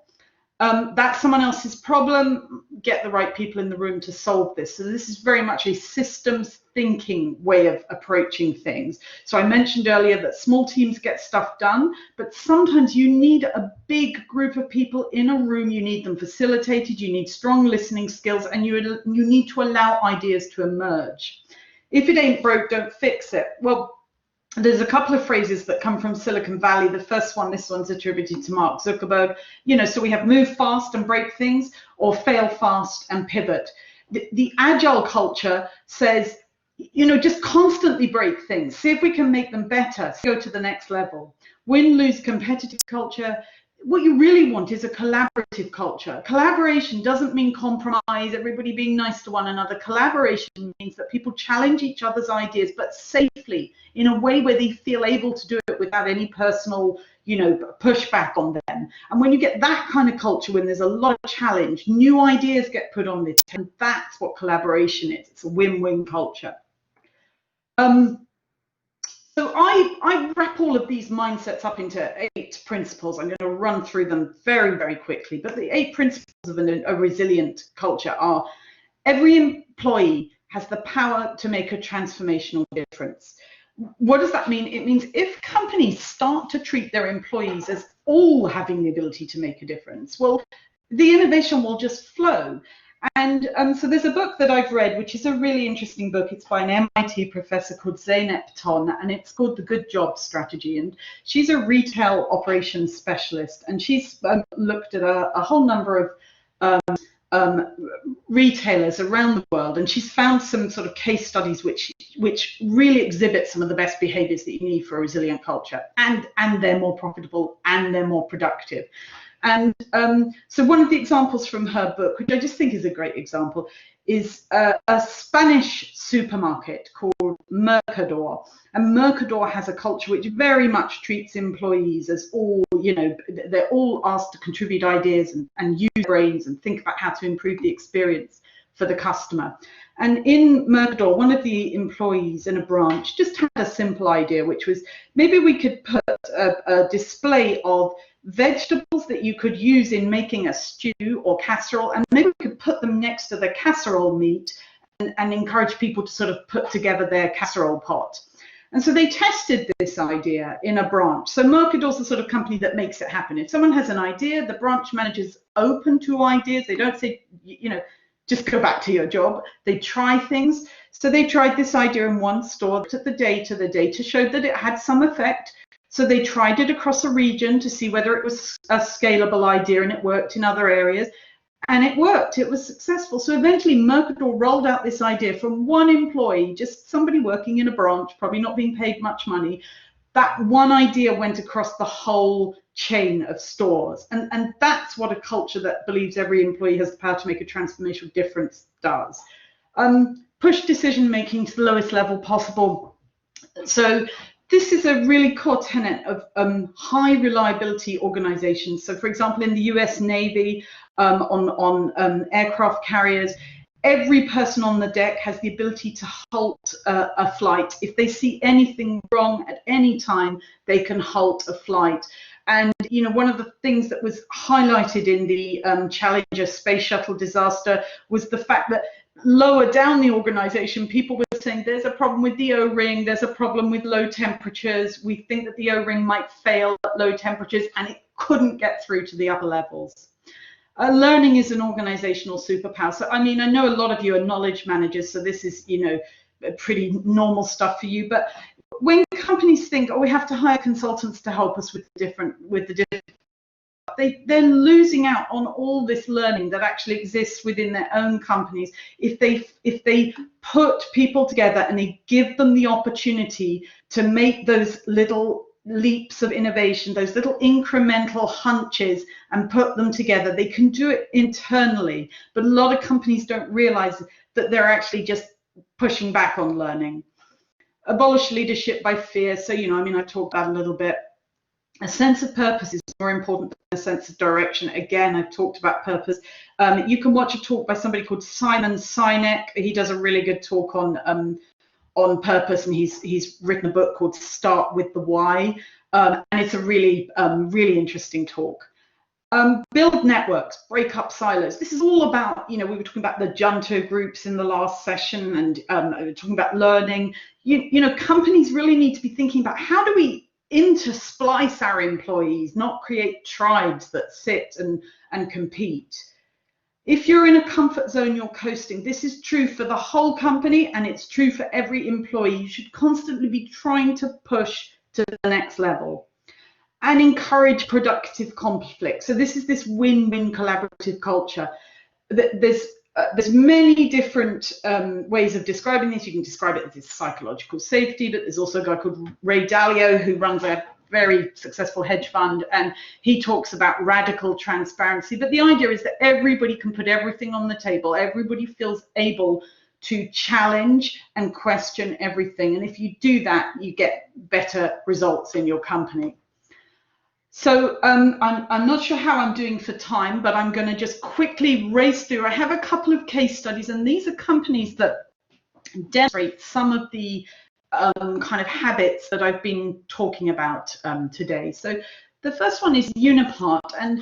[SPEAKER 2] That's someone else's problem. Get the right people in the room to solve this. So this is very much a systems thinking way of approaching things. So I mentioned earlier that small teams get stuff done, but sometimes you need a big group of people in a room. You need them facilitated, you need strong listening skills, and you need to allow ideas to emerge. If it ain't broke, don't fix it. Well, there's a couple of phrases that come from Silicon Valley. The first one, this one's attributed to Mark Zuckerberg. You know, so we have move fast and break things, or fail fast and pivot. The agile culture says, you know, just constantly break things. See if we can make them better. Go to the next level. Win-lose competitive culture. What you really want is a collaborative culture. Collaboration doesn't mean compromise, everybody being nice to one another. Collaboration means that people challenge each other's ideas, but safely, in a way where they feel able to do it without any personal, you know, pushback on them. And when you get that kind of culture, when there's a lot of challenge, new ideas get put on this, and that's what collaboration is. It's a win-win culture. So I wrap all of these mindsets up into 8 principles. I'm going to run through them very, very quickly. But the 8 principles of a resilient culture are: every employee has the power to make a transformational difference. What does that mean? It means if companies start to treat their employees as all having the ability to make a difference, well, the innovation will just flow. And so there's a book that I've read, which is a really interesting book. It's by an MIT professor called Zeynep Ton, and it's called The Good Job Strategy. And she's a retail operations specialist, and she's looked at a whole number of retailers around the world, and she's found some sort of case studies which really exhibit some of the best behaviors that you need for a resilient culture, and they're more profitable and they're more productive. And so one of the examples from her book, which I just think is a great example, is a Spanish supermarket called Mercador. And Mercador has a culture which very much treats employees as all, you know, they're all asked to contribute ideas and use brains and think about how to improve the experience for the customer. And in Mercador, one of the employees in a branch just had a simple idea, which was maybe we could put a display of vegetables that you could use in making a stew or casserole, and maybe we could put them next to the casserole meat and encourage people to sort of put together their casserole pot. And so they tested this idea in a branch. So Mercador's the sort of company that makes it happen. If someone has an idea, the branch manager's open to ideas. They don't say, you know, just go back to your job. They try things. So they tried this idea in one store, looked at the data showed that it had some effect. So they tried it across a region to see whether it was a scalable idea, and it worked in other areas. And it worked, it was successful. So eventually Mercador rolled out this idea from one employee, just somebody working in a branch, probably not being paid much money. That one idea went across the whole chain of stores. And that's what a culture that believes every employee has the power to make a transformational difference does. Push decision making to the lowest level possible. So this is a really core tenet of high reliability organizations. So for example, in the US Navy, on aircraft carriers, every person on the deck has the ability to halt a flight. If they see anything wrong at any time, they can halt a flight. And you know, one of the things that was highlighted in the Challenger space shuttle disaster was the fact that lower down the organization, people were saying there's a problem with the O-ring, there's a problem with low temperatures, we think that the O-ring might fail at low temperatures, and it couldn't get through to the upper levels. Learning is an organizational superpower. So I mean, I know a lot of you are knowledge managers, so this is, you know, pretty normal stuff for you, but when companies think, oh, we have to hire consultants to help us with the different they're losing out on all this learning that actually exists within their own companies if they put people together and they give them the opportunity to make those little leaps of innovation, those little incremental hunches, and put them together. They can do it internally, but a lot of companies don't realize that they're actually just pushing back on learning. Abolish leadership by fear. So, I talked about a little bit. A sense of purpose is more important than a sense of direction. Again, I've talked about purpose. You can watch a talk by somebody called Simon Sinek. He does a really good talk on purpose, and he's written a book called Start with the Why, and it's a really interesting talk. Build networks, break up silos. This is all about, we were talking about the Junto groups in the last session, and we were talking about learning. Companies really need to be thinking about how do we intersplice our employees, not create tribes that sit and compete. If you're in a comfort zone, you're coasting. This is true for the whole company, and it's true for every employee. You should constantly be trying to push to the next level and encourage productive conflict. So this is this win-win collaborative culture. There's many different ways of describing this. You can describe it as this psychological safety, but there's also a guy called Ray Dalio who runs a very successful hedge fund, and he talks about radical transparency. But the idea is that everybody can put everything on the table. Everybody feels able to challenge and question everything. And if you do that, you get better results in your company. So I'm not sure how I'm doing for time, but I'm going to just quickly race through. I have a couple of case studies, and these are companies that demonstrate some of the kind of habits that I've been talking about today. So the first one is Unipart, and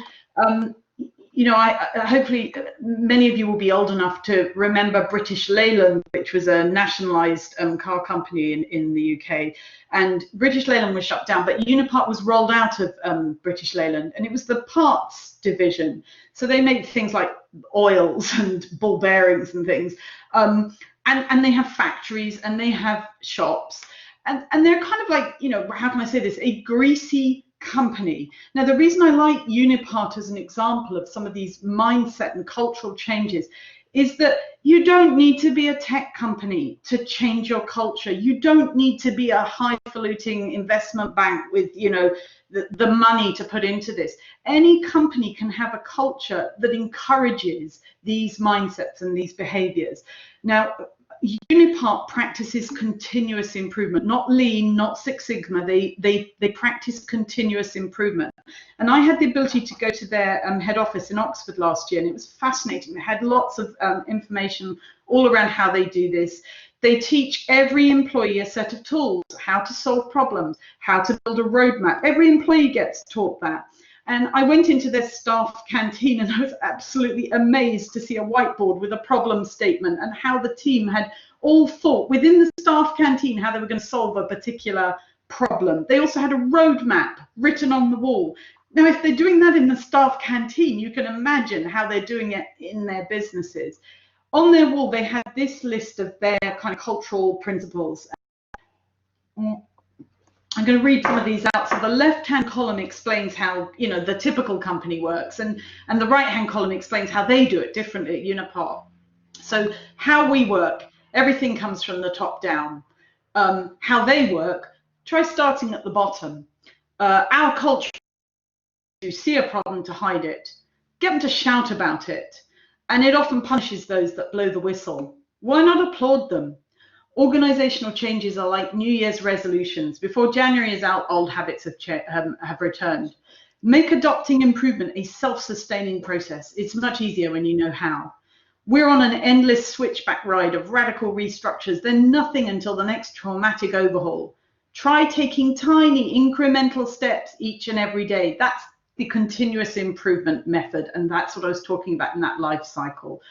[SPEAKER 2] I hopefully many of you will be old enough to remember British Leyland, which was a nationalised car company in the UK. And British Leyland was shut down, but Unipart was rolled out of British Leyland, and it was the parts division. So they make things like oils and ball bearings and things. And they have factories and they have shops. And they're kind of like, how can I say this, a greasy company. Now, the reason I like Unipart as an example of some of these mindset and cultural changes is that you don't need to be a tech company to change your culture. You don't need to be a highfalutin investment bank with, the money to put into this. Any company can have a culture that encourages these mindsets and these behaviors. Now, Unipart practices continuous improvement, not lean, not Six Sigma. They practice continuous improvement. And I had the ability to go to their head office in Oxford last year, and it was fascinating. They had lots of information all around how they do this. They teach every employee a set of tools, how to solve problems, how to build a roadmap. Every employee gets taught that. And I went into their staff canteen, and I was absolutely amazed to see a whiteboard with a problem statement and how the team had all thought within the staff canteen how they were going to solve a particular problem. They also had a roadmap written on the wall. Now, if they're doing that in the staff canteen, you can imagine how they're doing it in their businesses. On their wall, they had this list of their kind of cultural principles. I'm going to read some of these out. So the left-hand column explains how, the typical company works, and the right-hand column explains how they do it differently at Unipart. So how we work, everything comes from the top down. How they work, try starting at the bottom. Our culture, you see a problem to hide it, get them to shout about it, and it often punishes those that blow the whistle. Why not applaud them? Organizational changes are like New Year's resolutions. Before January is out, old habits have returned. Make adopting improvement a self-sustaining process. It's much easier when you know how. We're on an endless switchback ride of radical restructures, then nothing until the next traumatic overhaul. Try taking tiny incremental steps each and every day. That's the continuous improvement method, and that's what I was talking about in that life cycle,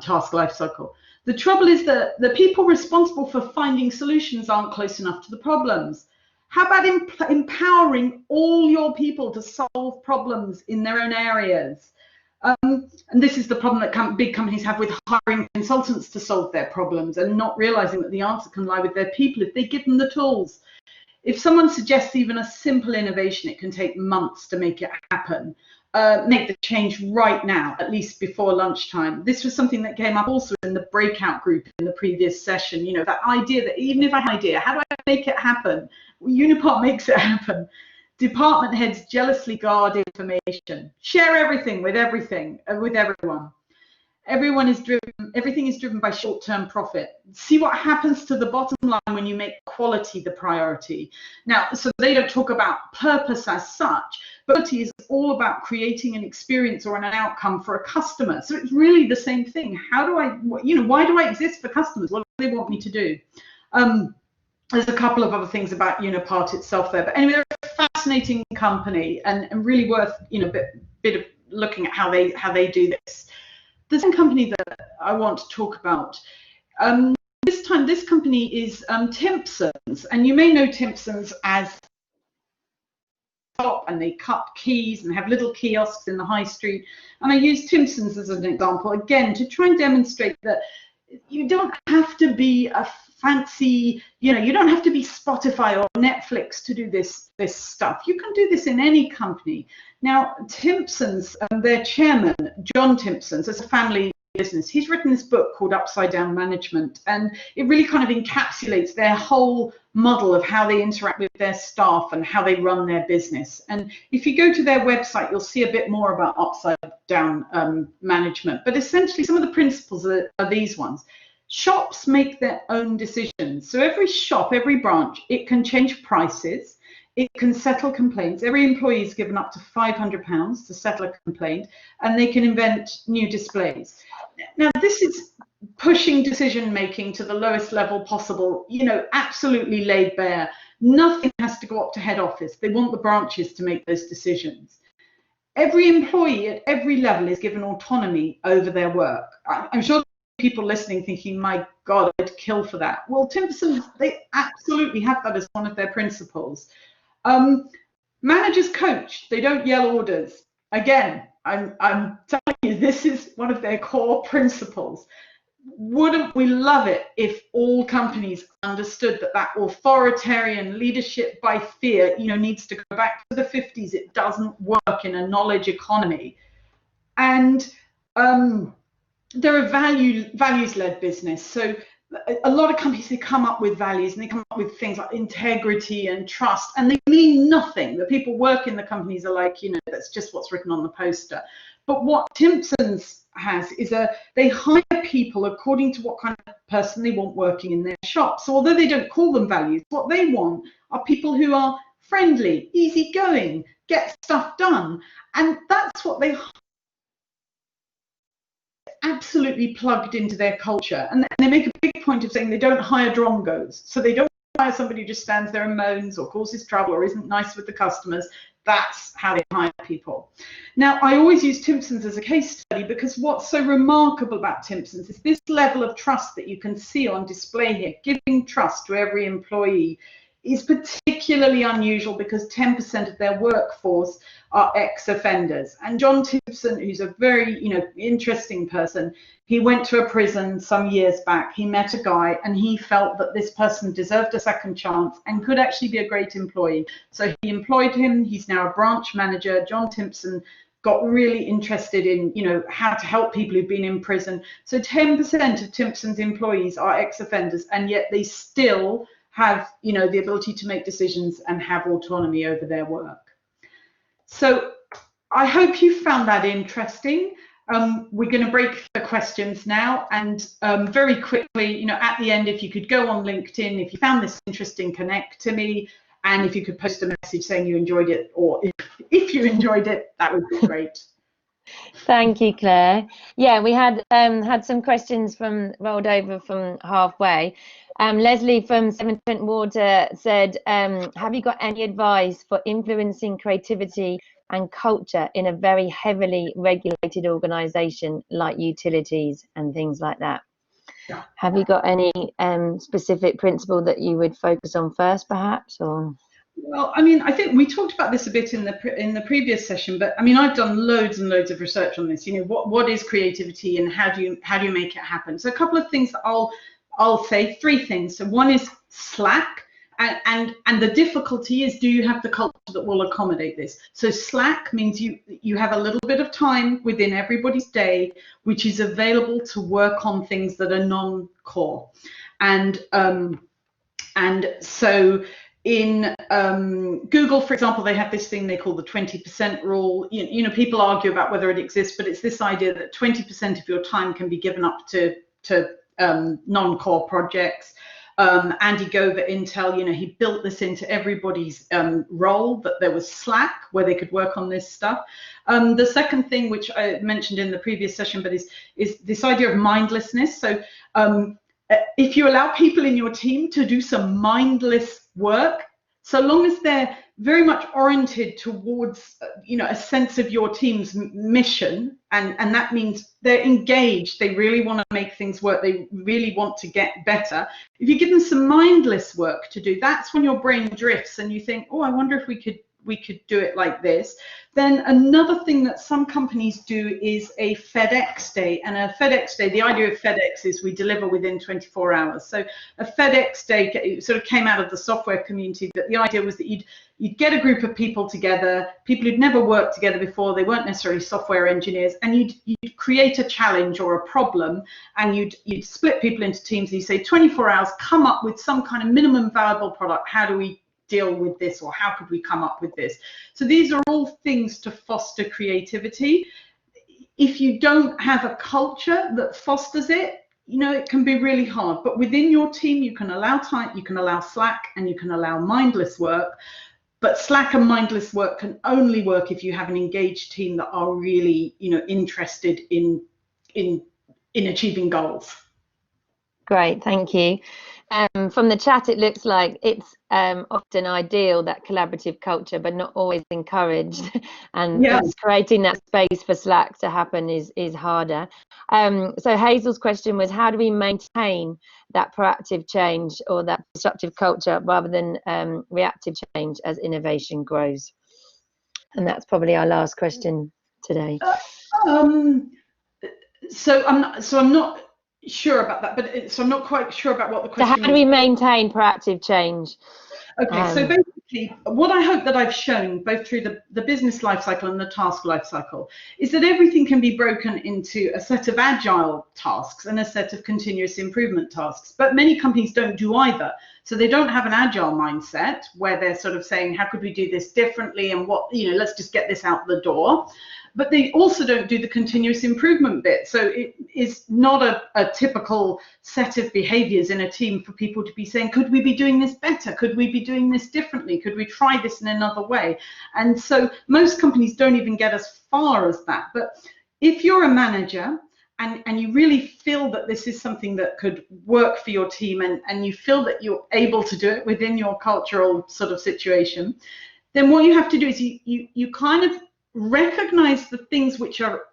[SPEAKER 2] task life cycle. The trouble is that the people responsible for finding solutions aren't close enough to the problems. How about empowering all your people to solve problems in their own areas? And this is the problem that big companies have with hiring consultants to solve their problems and not realizing that the answer can lie with their people if they give them the tools. If someone suggests even a simple innovation, it can take months to make it happen. Make the change right now, at least before lunchtime. This was something that came up also in the breakout group in the previous session. That idea that even if I have an idea, how do I make it happen? Unipart makes it happen. Department heads jealously guard information, share everything with everyone. Everything is driven by short-term profit. See what happens to the bottom line when you make quality the priority. Now, so they don't talk about purpose as such, but quality is all about creating an experience or an outcome for a customer. So it's really the same thing. How do I, why do I exist for customers? What do they want me to do? There's a couple of other things about Unipart itself there, but anyway, they're a fascinating company and really worth, bit of looking at how they do this. The second company that I want to talk about, this time this company is Timpsons, and you may know Timpsons as shop, and they cut keys and have little kiosks in the high street. And I use Timpsons as an example again to try and demonstrate that you don't have to be a fancy, you don't have to be Spotify or Netflix to do this stuff. You can do this in any company. Now, Timpsons, their chairman, John Timpsons, it's a family business. He's written this book called Upside Down Management, and it really kind of encapsulates their whole model of how they interact with their staff and how they run their business. And if you go to their website, you'll see a bit more about Upside Down management. But essentially, some of the principles are these ones. Shops make their own decisions. So every shop, every branch, it can change prices. It can settle complaints. Every employee is given up to £500 to settle a complaint, and they can invent new displays. Now, this is pushing decision-making to the lowest level possible, absolutely laid bare. Nothing has to go up to head office. They want the branches to make those decisions. Every employee at every level is given autonomy over their work. I'm sure people listening thinking, my God, I'd kill for that. Well, Timpsons, they absolutely have that as one of their principles. Managers coach, they don't yell orders. Again, I'm telling you, this is one of their core principles. Wouldn't we love it if all companies understood that authoritarian leadership by fear, needs to go back to the 50s. It doesn't work in a knowledge economy. And they're a values-led business. So a lot of companies, they come up with values and they come up with things like integrity and trust, and they mean nothing. The people work in the companies are like, that's just what's written on the poster. But what Timpsons has is they hire people according to what kind of person they want working in their shop. So although they don't call them values, what they want are people who are friendly, easygoing, get stuff done. And that's what they absolutely plugged into their culture. And they make a big point of saying they don't hire drongos. So they don't hire somebody who just stands there and moans or causes trouble or isn't nice with the customers. That's how they hire people. Now, I always use Timpsons as a case study because what's so remarkable about Timpsons is this level of trust that you can see on display here. Giving trust to every employee is particularly unusual because 10% of their workforce are ex-offenders. And John Timpson, who's a very interesting person, he went to a prison some years back. He met a guy and he felt that this person deserved a second chance and could actually be a great employee. So he employed him. He's now a branch manager. John Timpson got really interested in how to help people who've been in prison. So 10% of Timpson's employees are ex-offenders, and yet they still have the ability to make decisions and have autonomy over their work. So I hope you found that interesting. We're going to break for questions now, and very quickly, at the end, if you could go on LinkedIn, if you found this interesting, connect to me, and if you could post a message saying you enjoyed it, or if you enjoyed it, that would be great.
[SPEAKER 1] Thank you, Claire. Yeah, we had some questions rolled over from halfway. Leslie from Severn Trent Water said, have you got any advice for influencing creativity and culture in a very heavily regulated organisation like utilities and things like that? Yeah. Have you got any specific principle that you would focus on first, perhaps, or?
[SPEAKER 2] Well, I mean, I think we talked about this a bit in the previous session, but I mean, I've done loads and loads of research on this. What is creativity and how do you make it happen? So a couple of things that I'll say, three things. So one is slack, and the difficulty is, do you have the culture that will accommodate this? So slack means you have a little bit of time within everybody's day which is available to work on things that are non-core, and And so in Google, for example, they have this thing they call the 20% rule. You know, people argue about whether it exists, but it's this idea that 20% of your time can be given up to non-core projects. Andy Gove at Intel, you know, he built this into everybody's role, that there was Slack where they could work on this stuff. The second thing, which I mentioned in the previous session, but is this idea of mindlessness. So if you allow people in your team to do some mindless work, so long as they're very much oriented towards, you know, a sense of your team's mission, and that means they're engaged, they really want to make things work, they really want to get better. If you give them some mindless work to do, that's when your brain drifts and you think, oh, I wonder if we could do it like this. Then another thing that some companies do is a FedEx day. And a FedEx day, the idea of FedEx is we deliver within 24 hours. So a FedEx day, it sort of came out of the software community, but the idea was that you'd get a group of people together, people who'd never worked together before, they weren't necessarily software engineers, and you'd create a challenge or a problem, and you'd split people into teams, and you say 24 hours, come up with some kind of minimum viable product. How do we deal with this, or how could we come up with this? So these are all things to foster creativity. If you don't have a culture that fosters it, you know, it can be really hard. But within your team, you can allow time, you can allow slack, and you can allow mindless work. But slack and mindless work can only work if you have an engaged team that are really, you know, interested in achieving goals.
[SPEAKER 1] Great, thank you. From the chat, it looks like it's often ideal, that collaborative culture, but not always encouraged. And it's creating that space for Slack to happen is harder. So Hazel's question was, how do we maintain that proactive change or that disruptive culture rather than reactive change as innovation grows? And that's probably our last question today.
[SPEAKER 2] So I'm not sure about that, but so I'm not quite sure about what the question is.
[SPEAKER 1] So how do we maintain proactive change?
[SPEAKER 2] Okay, so basically what I hope that I've shown both through the business lifecycle and the task lifecycle is that everything can be broken into a set of agile tasks and a set of continuous improvement tasks, but many companies don't do either. So they don't have an agile mindset where they're sort of saying, how could we do this differently, and what, you know, let's just get this out the door. But they also don't do the continuous improvement bit. So it is not a typical set of behaviors in a team for people to be saying, could we be doing this better? Could we be doing this differently? Could we try this in another way? And so most companies don't even get as far as that. But if you're a manager and you really feel that this is something that could work for your team, and you feel that you're able to do it within your cultural sort of situation, then what you have to do is you kind of recognize the things which are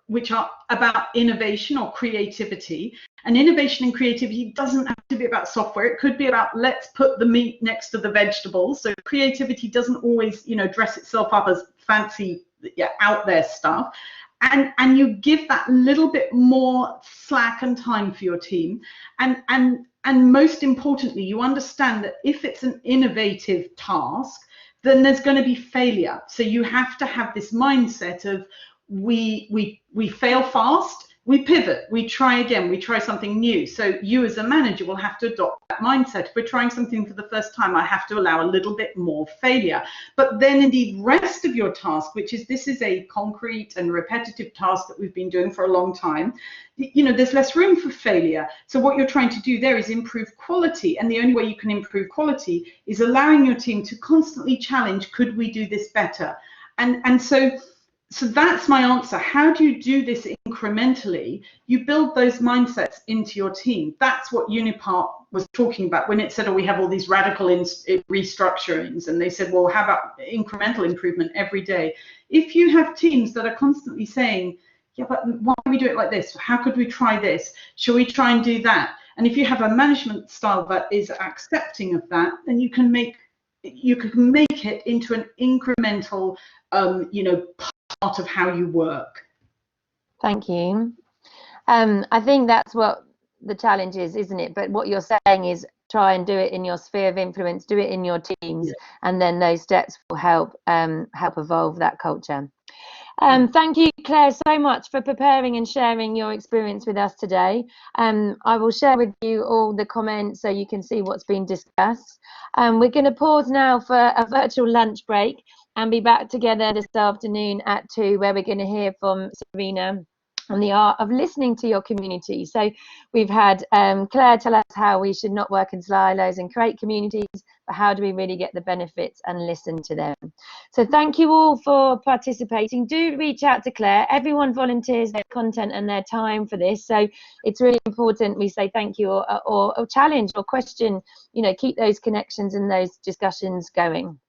[SPEAKER 2] about innovation or creativity. And innovation and creativity doesn't have to be about software. It could be about, let's put the meat next to the vegetables. So creativity doesn't always, you know, dress itself up as fancy, out there stuff. And you give that little bit more slack and time for your team. And most importantly, you understand that if it's an innovative task, then there's going to be failure. So you have to have this mindset of we fail fast, we pivot, we try again, we try something new. So you as a manager will have to adopt that mindset. If we're trying something for the first time, I have to allow a little bit more failure. But then in the rest of your task, which is, this is a concrete and repetitive task that we've been doing for a long time, you know, there's less room for failure. So what you're trying to do there is improve quality. And the only way you can improve quality is allowing your team to constantly challenge, could we do this better? And so that's my answer. How do you do this incrementally? You build those mindsets into your team. That's what Unipart was talking about when it said, oh, we have all these radical restructurings. And they said, well, how about incremental improvement every day? If you have teams that are constantly saying, yeah, but why do we do it like this? How could we try this? Shall we try and do that? And if you have a management style that is accepting of that, then you can make it into an incremental, you know, part of how you work.
[SPEAKER 1] Thank you. I think that's what the challenge is, isn't it? But what you're saying is try and do it in your sphere of influence, do it in your teams, and then those steps will help evolve that culture. Thank you, Claire, so much for preparing and sharing your experience with us today. I will share with you all the comments so you can see what's been discussed. We're going to pause now for a virtual lunch break and be back together this afternoon at 2, where we're going to hear from Serena on the art of listening to your community. So we've had Claire tell us how we should not work in silos and create communities, but how do we really get the benefits and listen to them? So thank you all for participating. Do reach out to Claire. Everyone volunteers their content and their time for this, so it's really important we say thank you, or challenge or question, you know, keep those connections and those discussions going.